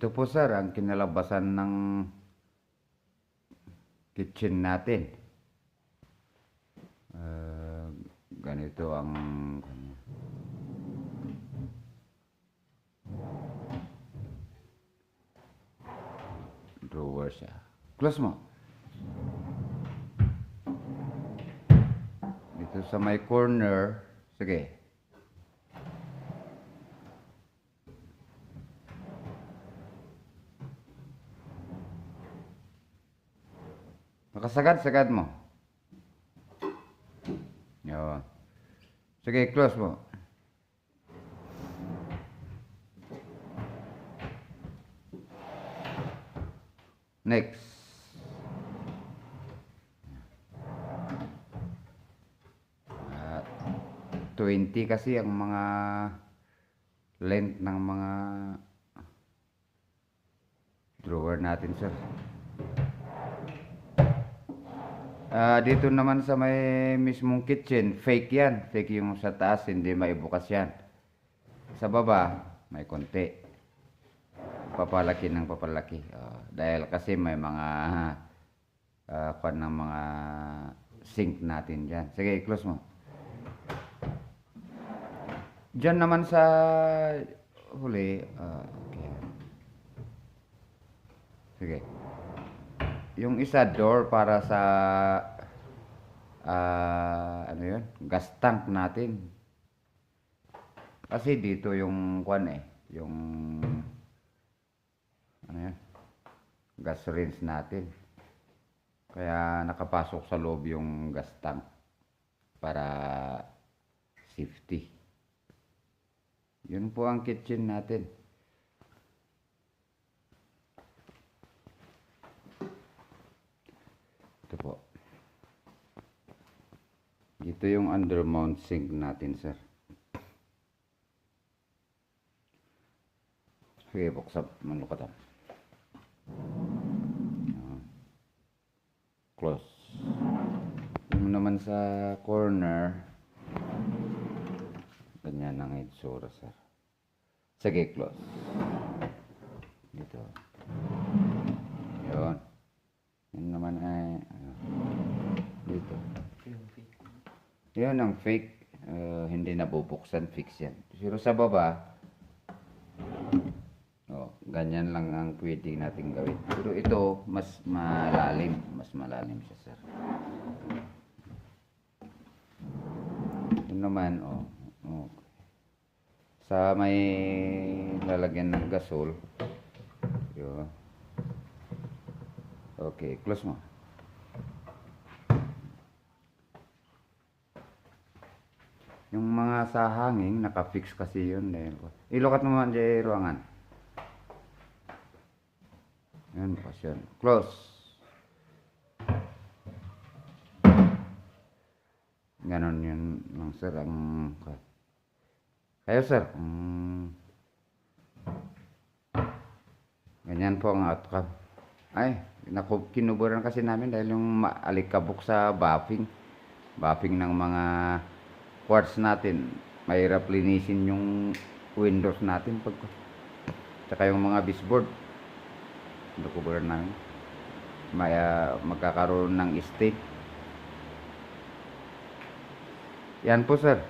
Ito po sir, ang kinalabasan ng kitchen natin. Ganito ang drawer siya. Close mo. Dito sa may corner, sige. Nakasagad-sagad mo. Yun. Sige, close mo. Next. At 20 kasi ang mga length ng mga drawer natin, sir. Dito naman sa may mismong kitchen, fake yan. Fake yung sa taas, hindi maibukas yan. Sa baba, may konti. Papalaki ng papalaki. Dahil kasi may mga kwan ng mga sink natin dyan. Sige, close mo. Dyan naman sa huli, okay. Sige. Yung isa door para sa ano yun? Gas tank natin. Kasi dito yung kwan yung ano yan? Gas rinse natin. Kaya nakapasok sa loob yung gas tank para safety. Yun po ang kitchen natin. Ito po. Dito yung undermount sink natin, sir. Sige, buksan. Manukatan. Close. Yung naman sa corner, ganyan ang itsura, sir. Sige, close. Dito. Yun. Yun naman ay dito. Yun ang fake. Hindi nabubuksan, fix yan. Pero sa baba, ganyan lang ang pwede natin gawin. Pero ito, mas malalim. Mas malalim siya, sir. Ito naman, sa may lalagyan ng gasol. Yun. Okay, close mo. Yung mga sa hanging, naka-fix kasi yun. Ilukat mo man dyan ruangan. Yan, bukas yun. Close. Ganon yun lang, sir. Kayo, sir. Ganyan po ang outcome. Ay, kinuburan kasi namin dahil yung alikabok sa buffing. Buffing ng mga quartz natin. Mahirap linisin yung windows natin. Tsaka yung mga baseboard. Kinuburan namin. Magkakaroon ng state. Yan po, sir.